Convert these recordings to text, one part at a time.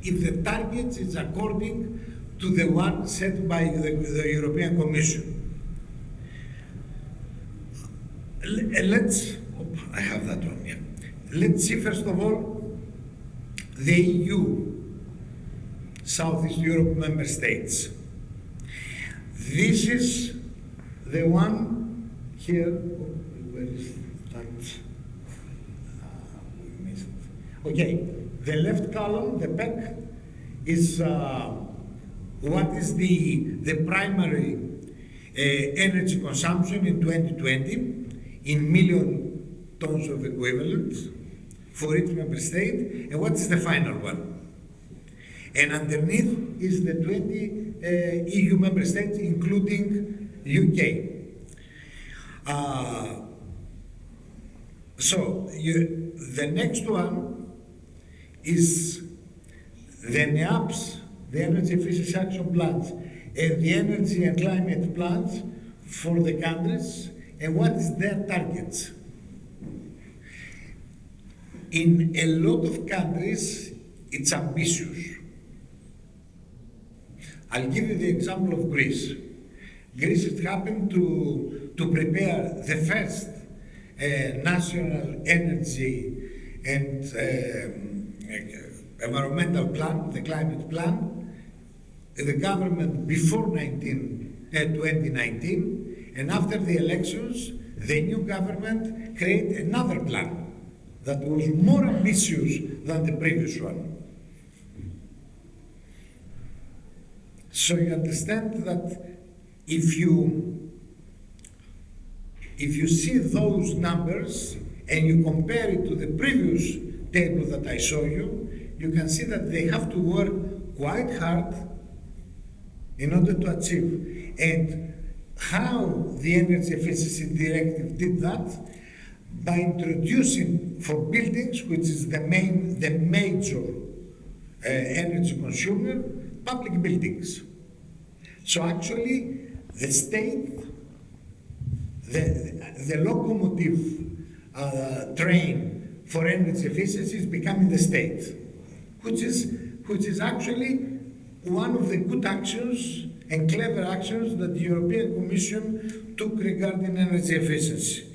if the target is according to the one set by the European Commission. I have that one, yeah. Let's see first of all the EU, Southeast Europe member states. This is the one here, where is that? We missed it. Okay, the left column, the PEC, is what is the primary energy consumption in 2020 in million tons of equivalent for each member state, and what is the final one. And underneath is the 20 EU member states, including UK. The next one is the NEAPs, the Energy Efficiency Action Plans, and the Energy and Climate Plans for the countries, and what is their targets. In a lot of countries, it's ambitious. I'll give you the example of Greece. Greece has happened to prepare the first national energy and environmental plan, the climate plan, the government before 2019, and after the elections, the new government created another plan that was more ambitious than the previous one. So you understand that if you see those numbers and you compare it to the previous table that I show you, you can see that they have to work quite hard in order to achieve. And how the Energy Efficiency Directive did that? By introducing for buildings, which is the major energy consumer, public buildings. So actually, the state, the locomotive train for energy efficiency is becoming the state, which is actually one of the good actions and clever actions that the European Commission took regarding energy efficiency.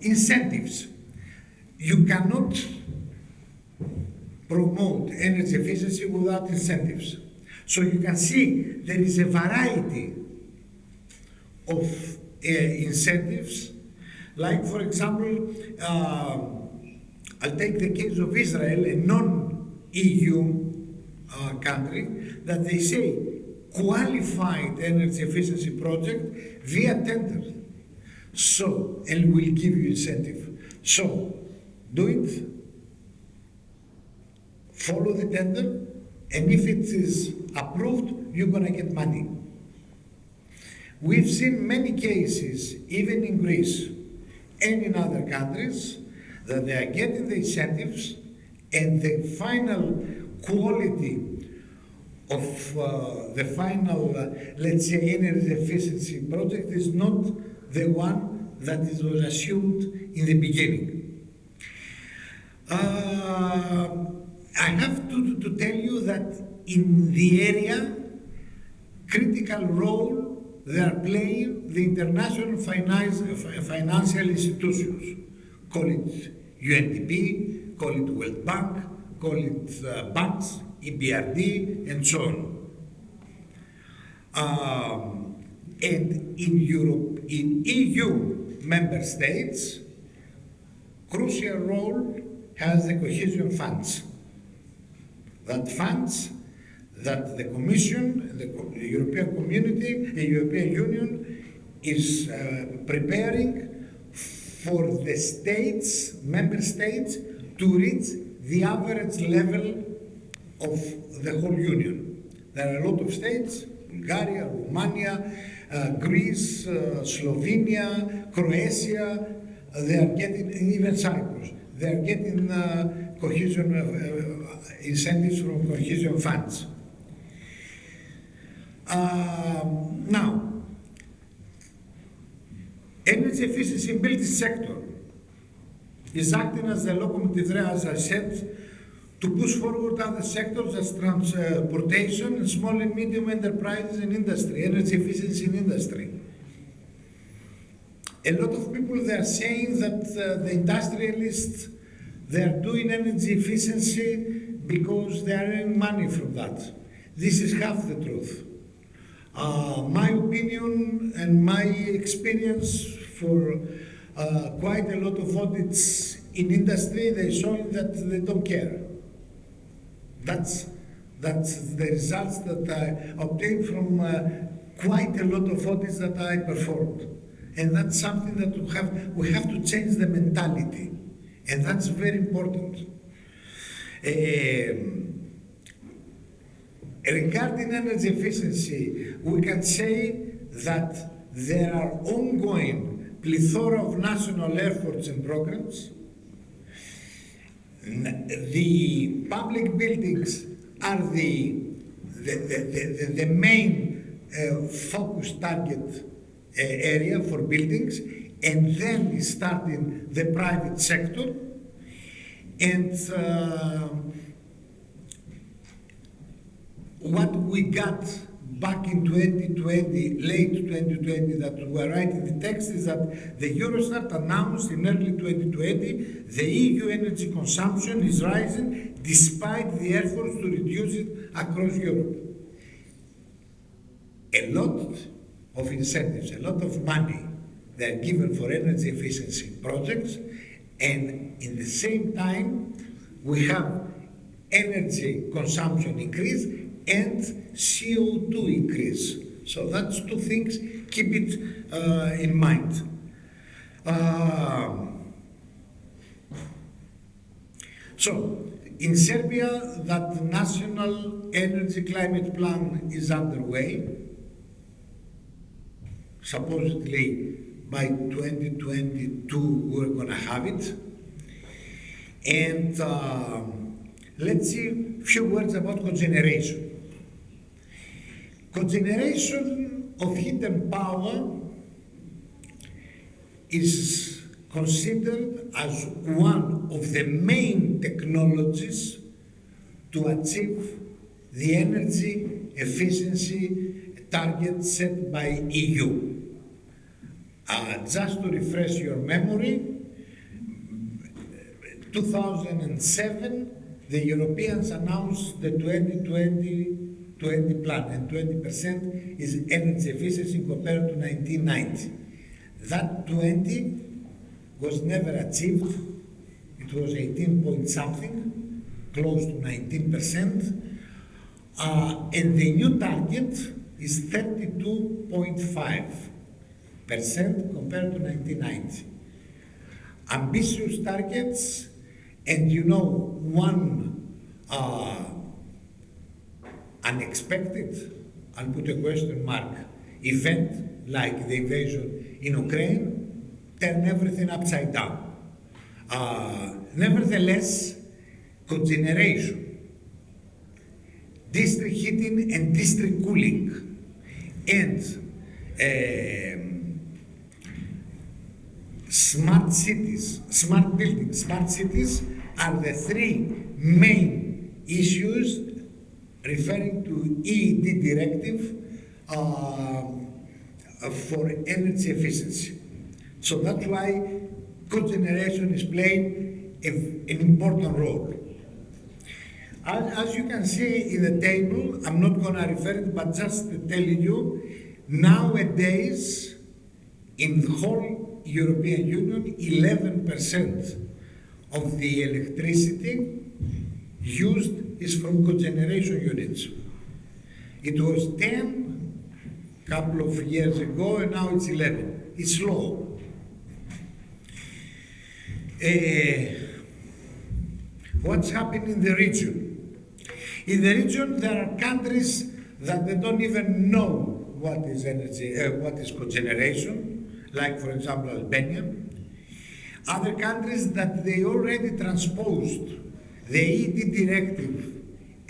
Incentives. You cannot promote energy efficiency without incentives. So you can see there is a variety of incentives. Like, for example, I'll take the case of Israel, a non-EU country, that they say qualified energy efficiency project via tender. So, and we'll give you incentive. So, do it, follow the tender, and if it is approved, you're going to get money. We've seen many cases, even in Greece and in other countries, that they are getting the incentives and the final quality of the final, let's say, energy efficiency project is not the one that was assumed in the beginning. I have to tell you that in the area, critical role they are playing the international financial institutions. Call it UNDP, call it World Bank, call it banks, EBRD, and so on. And in Europe, in EU member states, crucial role has the cohesion funds. That funds that the Commission, the European Community, the European Union is preparing for the states, member states, to reach the average level of the whole Union. There are a lot of states, Bulgaria, Romania, Greece, Slovenia, Croatia, they are getting, and even Cyprus, they are getting cohesion incentives from cohesion funds. Now, energy efficiency in building sector is acting as the locomotive there, as I said, to push forward other sectors as transportation and small and medium enterprises in industry, energy efficiency in industry. A lot of people, they are saying that the industrialists, they are doing energy efficiency because they are earning money from that. This is half the truth. My opinion and my experience for quite a lot of audits in industry, they show that they don't care. That's the results that I obtained from quite a lot of audits that I performed. And that's something that we have to change the mentality. And that's very important. Regarding energy efficiency, we can say that there are ongoing plethora of national efforts and programs. The public buildings are the main focus target area for buildings, and then is starting the private sector. And what we got back in 2020, late 2020, that we were writing the text, is that the Eurostat announced in early 2020 the EU energy consumption is rising despite the efforts to reduce it across Europe. A lot of incentives, a lot of money, they are given for energy efficiency projects, and in the same time we have energy consumption increase and CO2 increase. So that's two things, keep it in mind. So in Serbia, that national energy climate plan is underway. Supposedly by 2022 we're going to have it. And let's see a few words about cogeneration. Cogeneration of heat and power is considered as one of the main technologies to achieve the energy efficiency target set by EU. Just to refresh your memory, 2007, the Europeans announced the 2020 plan, and 20% is energy efficiency compared to 1990. That 20 was never achieved. It was 18 point something, close to 19%. And the new target is 32.5% compared to 1990. Ambitious targets, and you know, one unexpected, I'll put a question mark, event like the invasion in Ukraine turned everything upside down. Nevertheless, cogeneration, district heating and district cooling, and smart cities, smart buildings, smart cities are the three main issues referring to EED directive for energy efficiency. So that's why cogeneration is playing an important role. As you can see in the table, I'm not going to refer it, but just telling you, nowadays in the whole European Union, 11% of the electricity used is from cogeneration units. It was 10 a couple of years ago, and now it's 11. It's low. What's happening in the region? In the region, there are countries that they don't even know what is energy, what is cogeneration, like for example Albania. Other countries that they already transposed the EED directive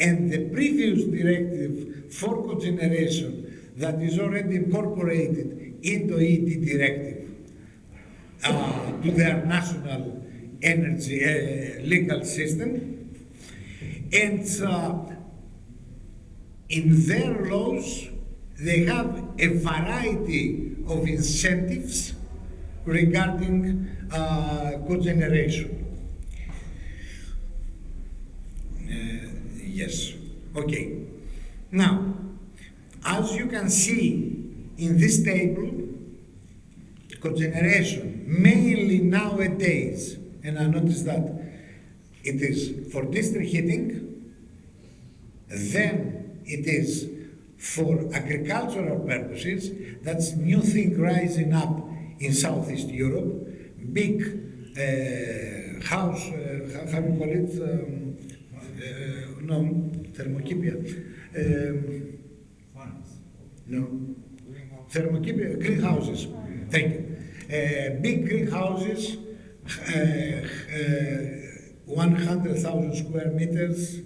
and the previous directive for cogeneration that is already incorporated into EED directive to their national energy legal system. And in their laws, they have a variety of incentives regarding cogeneration. Yes, okay. Now, as you can see in this table, cogeneration, mainly nowadays, and I noticed that it is for district heating, then it is for agricultural purposes. That's new thing rising up in Southeast Europe, big house, how do you call it? No, thermokipia. No, thermokipia, greenhouses. Thank you. Big greenhouses, 100,000 square meters,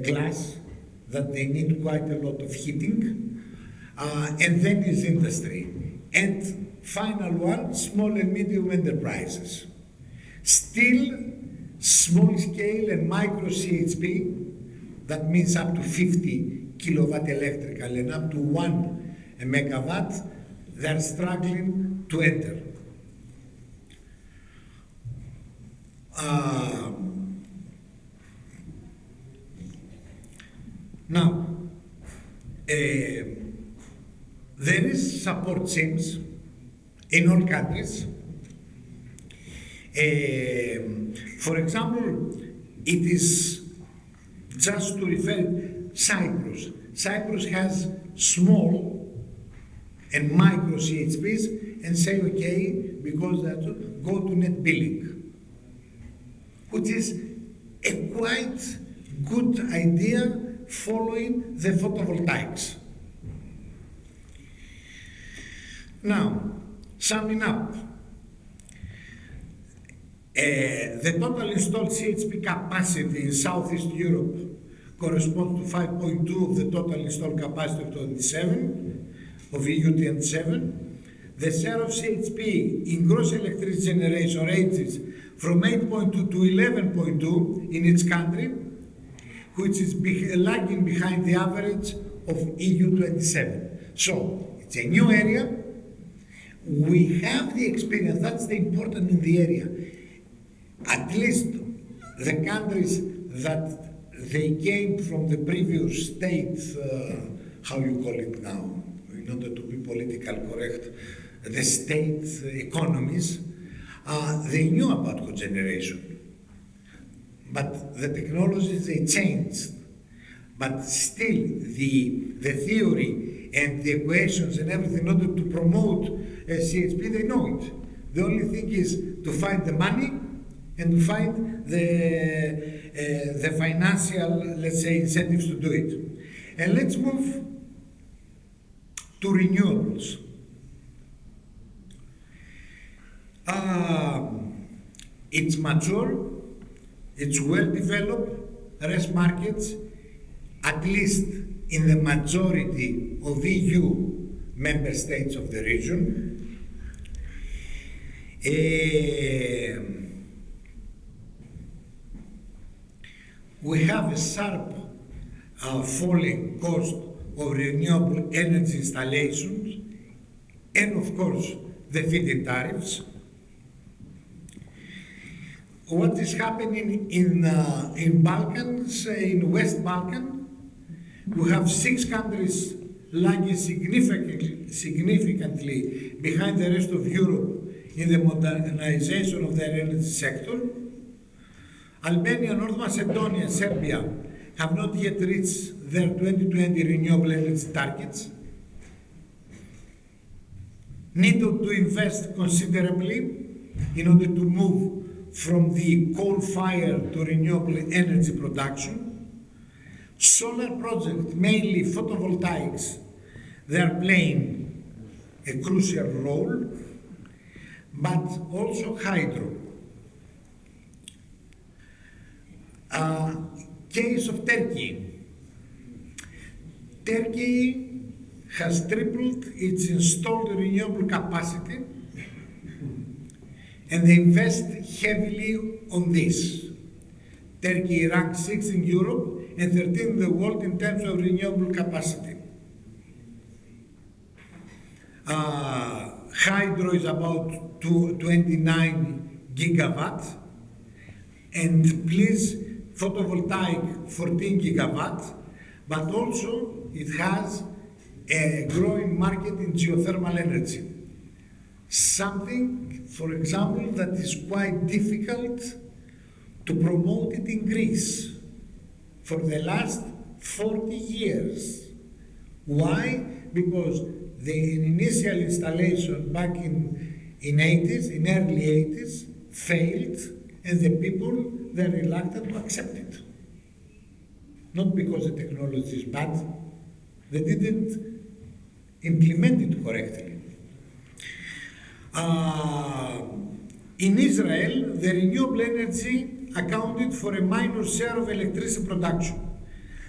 glass, that they need quite a lot of heating, and then is industry. And final one, small and medium enterprises. Still, small scale and micro CHP, that means up to 50 kilowatt electrical and up to 1 megawatt, they're struggling to enter. Now, there is support schemes in all countries. For example, it is just to refer Cyprus. Cyprus has small and micro CHPs and say, okay, because that go to net billing, which is a quite good idea following the photovoltaics. Now, summing up, the total installed CHP capacity in Southeast Europe corresponds to 5.2 of the total installed capacity of 27 of EU 27. The share of CHP in gross electricity generation ranges from 8.2 to 11.2 in each country, which is lagging behind the average of EU 27. So it's a new area. We have the experience, that's the important in the area. At least the countries that they came from the previous state, how you call it now, in order to be politically correct, the state economies, they knew about cogeneration. But the technologies, they changed. But still, the theory and the equations and everything in order to promote CHP, they know it. The only thing is to find the money and to find the financial, let's say, incentives to do it. And let's move to renewables. It's mature, it's well developed, rest markets, at least in the majority of EU member states of the region. We have a sharp falling cost of renewable energy installations and of course the feed-in tariffs. What is happening in Balkans, in West Balkan, we have 6 countries lagging significantly behind the rest of Europe in the modernization of their energy sector. Albania, North Macedonia, and Serbia have not yet reached their 2020 renewable energy targets. Need to invest considerably in order to move from the coal-fired to renewable energy production. Solar projects, mainly photovoltaics, they are playing a crucial role, but also hydro. Case of Turkey. Turkey has tripled its installed renewable capacity, and they invest heavily on this. Turkey ranks 6th in Europe and 13th in the world in terms of renewable capacity. Hydro is about 29 gigawatts, and please, photovoltaic 14 gigawatts, but also it has a growing market in geothermal energy. Something, for example, that is quite difficult to promote it in Greece for the last 40 years. Why? Because the initial installation back in 80s, in early 80s, failed, and the people, they're reluctant to accept it. Not because the technology is bad, they didn't implement it correctly. In Israel, the renewable energy accounted for a minor share of electricity production.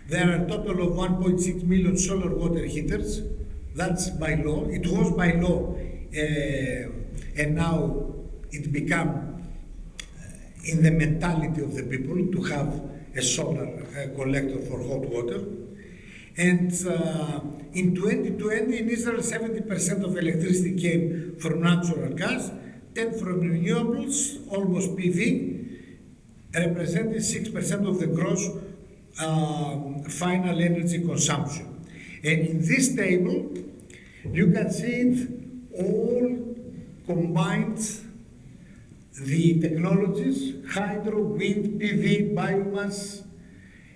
There are a total of 1.6 million solar water heaters. That's by law. It was by law, and now it became in the mentality of the people to have a solar collector for hot water. And in 2020, in Israel, 70% of electricity came from natural gas, 10% from renewables, almost PV, representing 6% of the gross final energy consumption. And in this table, you can see it all combined, the technologies, hydro, wind, PV, biomass,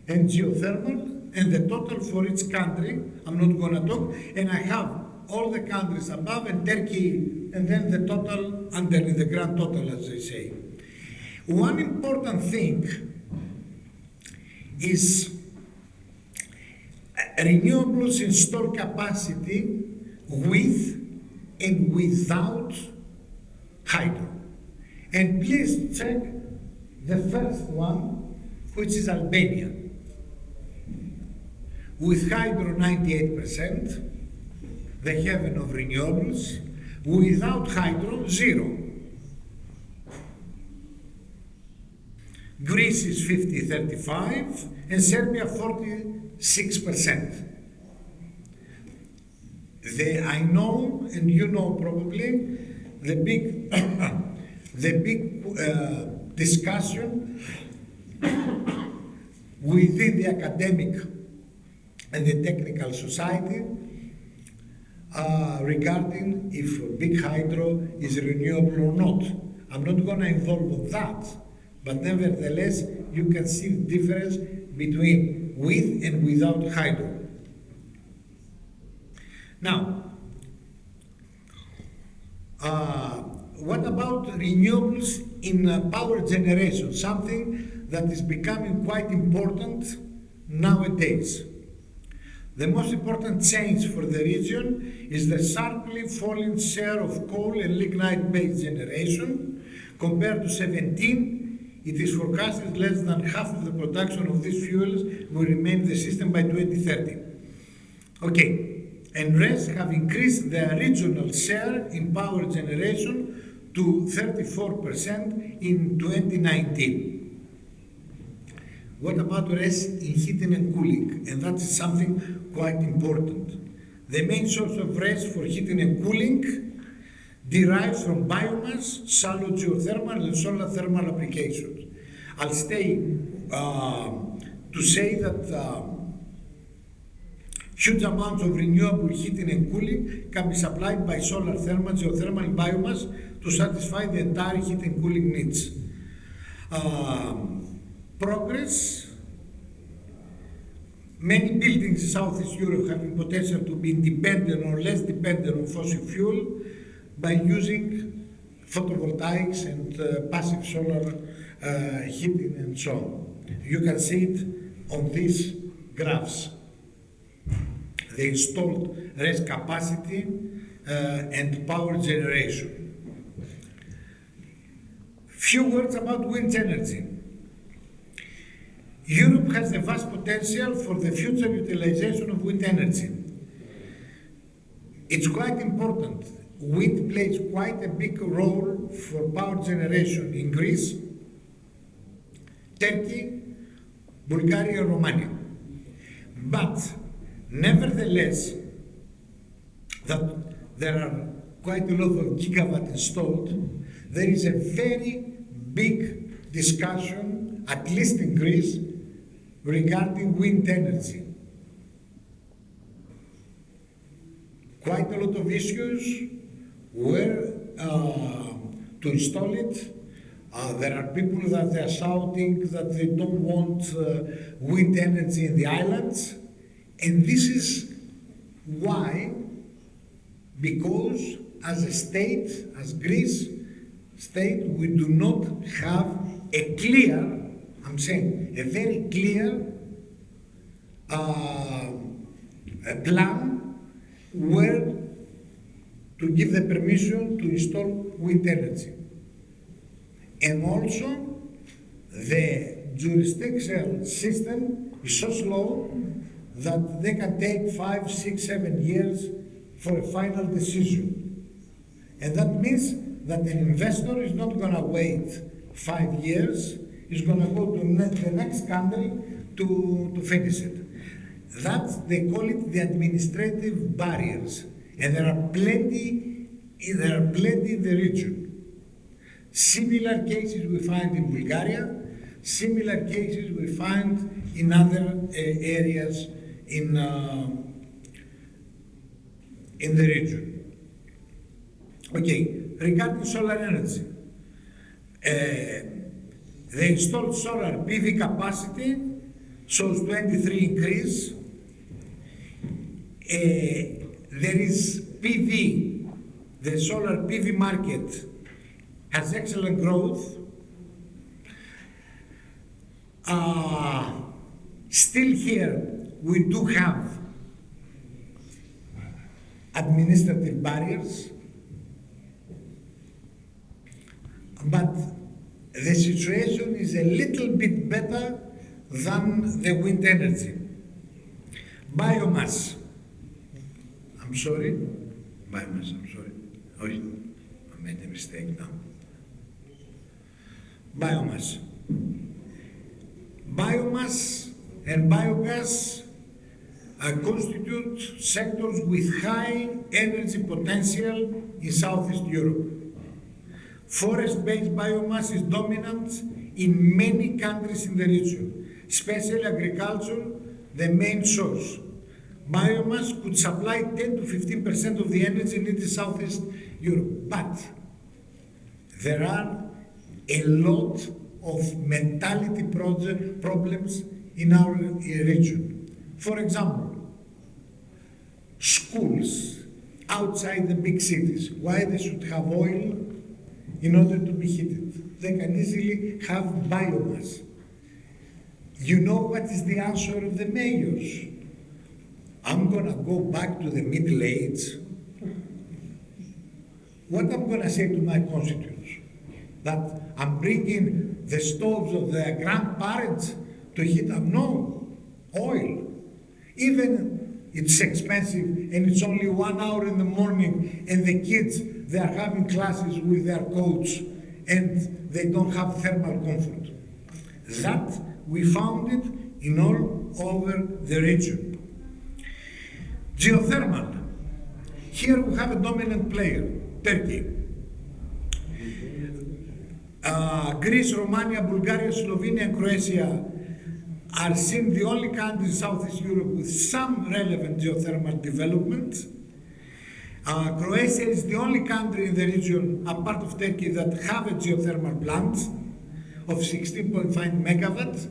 and geothermal, and the total for each country. I'm not going to talk, and I have all the countries above and Turkey, and then the total underneath, the grand total, as they say. One important thing is renewables install capacity with and without hydro. And please check the first one, which is Albania. With hydro 98%, the heaven of renewables. Without hydro, 0. Greece is 50-35, and Serbia 46%. I know, and you know probably, the big, discussion within the academic and the technical society regarding if big hydro is renewable or not. I'm not going to involve that, but nevertheless, you can see the difference between with and without hydro. Now, what about renewables in power generation? Something that is becoming quite important nowadays. The most important change for the region is the sharply falling share of coal and lignite-based generation. Compared to 17, it is forecasted less than half of the production of these fuels will remain in the system by 2030. Okay. And RES have increased their regional share in power generation to 34% in 2019. What about RES in heating and cooling? And that is something quite important. The main source of RES for heating and cooling derives from biomass, shallow geothermal, and solar thermal applications. I'll stay to say that huge amounts of renewable heating and cooling can be supplied by solar thermal, geothermal, and biomass to satisfy the entire heat and cooling needs. Progress. Many buildings in Southeast Europe have the potential to be independent or less dependent on fossil fuel by using photovoltaics and passive solar heating and so on. You can see it on these graphs. The installed RES capacity and power generation. Few words about wind energy. Europe has a vast potential for the future utilization of wind energy. It's quite important. Wind plays quite a big role for power generation in Greece, Turkey, Bulgaria and Romania. But nevertheless, that there are quite a lot of gigawatt installed, there is a very big discussion, at least in Greece, regarding wind energy. Quite a lot of issues where to install it. There are people that they are shouting that they don't want wind energy in the islands, and this is why, because as a state, as Greece state, we do not have a clear, I'm saying, a very clear plan where to give the permission to install wind energy. And also, the jurisdictional system is so slow that they can take 5, 6, 7 years for a final decision. And that means that an investor is not going to wait 5 years, he's going to go to the next country to finish it. They call it the administrative barriers. And there are plenty in the region. Similar cases we find in Bulgaria, similar cases we find in other areas in the region. Okay, regarding solar energy, the installed solar PV capacity shows 23 increase. There is PV, the solar PV market has excellent growth. Still here, we do have administrative barriers, but the situation is a little bit better than the wind energy. Biomass. I'm sorry. Biomass, I'm sorry. Oh, I made a mistake now. Biomass. Biomass and biogas constitute sectors with high energy potential in Southeast Europe. Forest-based biomass is dominant in many countries in the region, especially agriculture, the main source. Biomass could supply 10 to 15% of the energy needed in Southeast Europe, but there are a lot of mentality problems in our region. For example, schools outside the big cities, why they should have oil in order to be heated? They can easily have biomass. You know what is the answer of the mayors? I'm gonna go back to the Middle Age. What I'm gonna say to my constituents? That I'm bringing the stoves of their grandparents to heat up? No, oil. Even it's expensive and it's only 1 hour in the morning and the kids, they are having classes with their coats and they don't have thermal comfort. That we found it in all over the region. Geothermal. Here we have a dominant player, Turkey. Greece, Romania, Bulgaria, Slovenia, and Croatia are seen the only countries in Southeast Europe with some relevant geothermal development. Croatia is the only country in the region, a part of Turkey, that have a geothermal plant of 16.5 megawatts.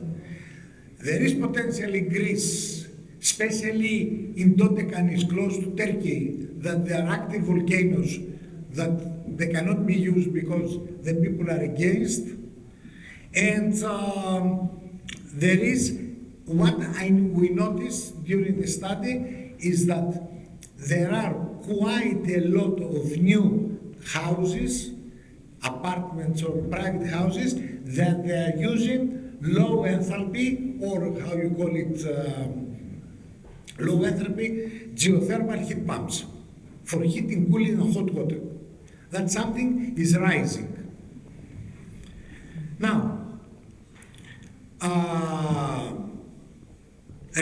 There is potential in Greece, especially in Dodecan, close to Turkey, that there are active volcanoes that they cannot be used because the people are against. And there is, what we noticed during the study is that there are quite a lot of new houses, apartments or private houses, that they are using low enthalpy, or how you call it, low enthalpy geothermal heat pumps for heating, cooling, and hot water. That something is rising. Now,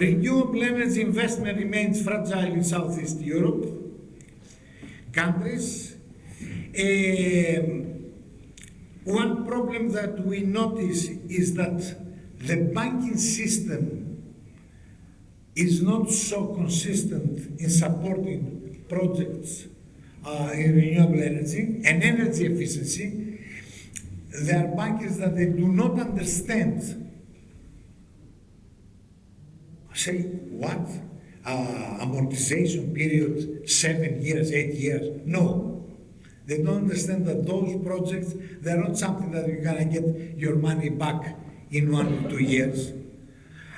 Renewable energy investment remains fragile in Southeast Europe countries. One problem that we notice is that the banking system is not so consistent in supporting projects in renewable energy and energy efficiency. There are bankers that they do not understand. Say, what? Amortization period, 7 years, 8 years? No. They don't understand that those projects, they're not something that you're gonna get your money back in 1 or 2 years.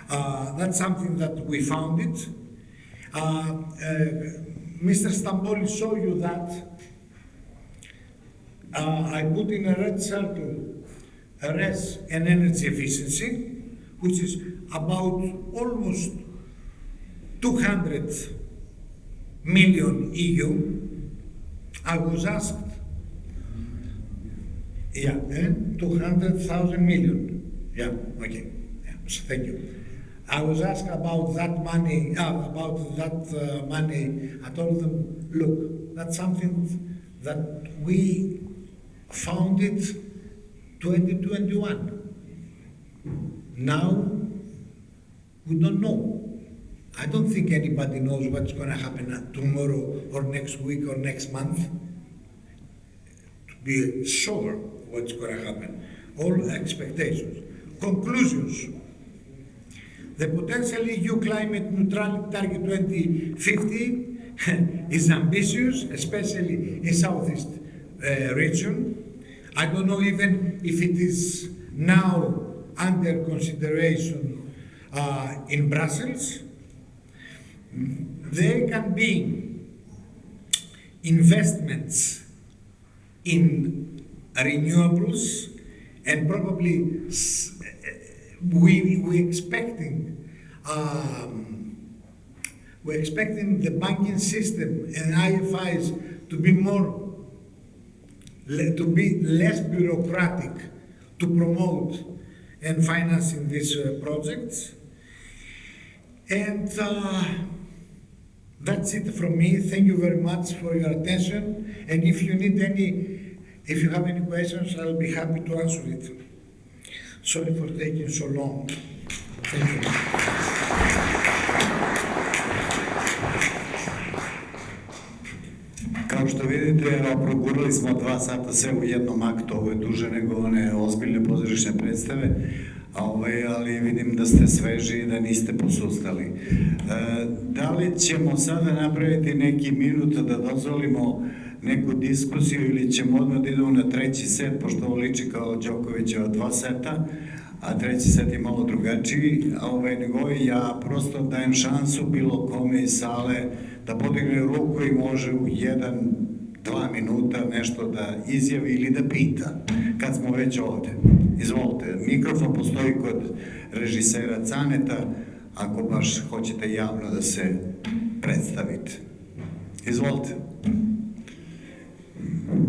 That's something that we found it. Mr. Stamboli showed you that. I put in a red circle RES and energy efficiency, which is about almost 200 million EU. I was asked, 200,000 million. Yeah, okay, yeah, so thank you. I was asked about that money, money. I told them, look, that's something that we found it 2021. Now, we don't know. I don't think anybody knows what's going to happen tomorrow or next week or next month. To be sure what's going to happen. All expectations. Conclusions. The potential EU climate neutrality target 2050 is ambitious, especially in Southeast region. I don't know even if it is now under consideration in Brussels. There can be investments in renewables, and probably we're expecting the banking system and IFIs to be less bureaucratic to promote and financing these projects. And that's it from me. Thank you very much for your attention. And if you have any questions, I'll be happy to answer it. Sorry for taking so long. Thank you. Kao što vidite, progurali smo 2 sata sve u jednom aktu, ovo je duže nego one ozbiljne pozorišne predstave, ali vidim da ste sveži i da niste posustali. Da li ćemo sada napraviti neki minut da dozvolimo neku diskusiju ili ćemo odmah da idemo na 3. set, pošto ovo liči kao Đokovićeva 2 seta, a 3. set je malo drugačiji, nego ja prosto dajem šansu bilo kome iz sale da podigne ruku i može u 1-2 minuta nešto da izjavi ili da pita, kad smo već ovde. Izvolite, mikrofon postoji kod režisera Caneta, ako baš hoćete javno da se predstavite. Izvolite.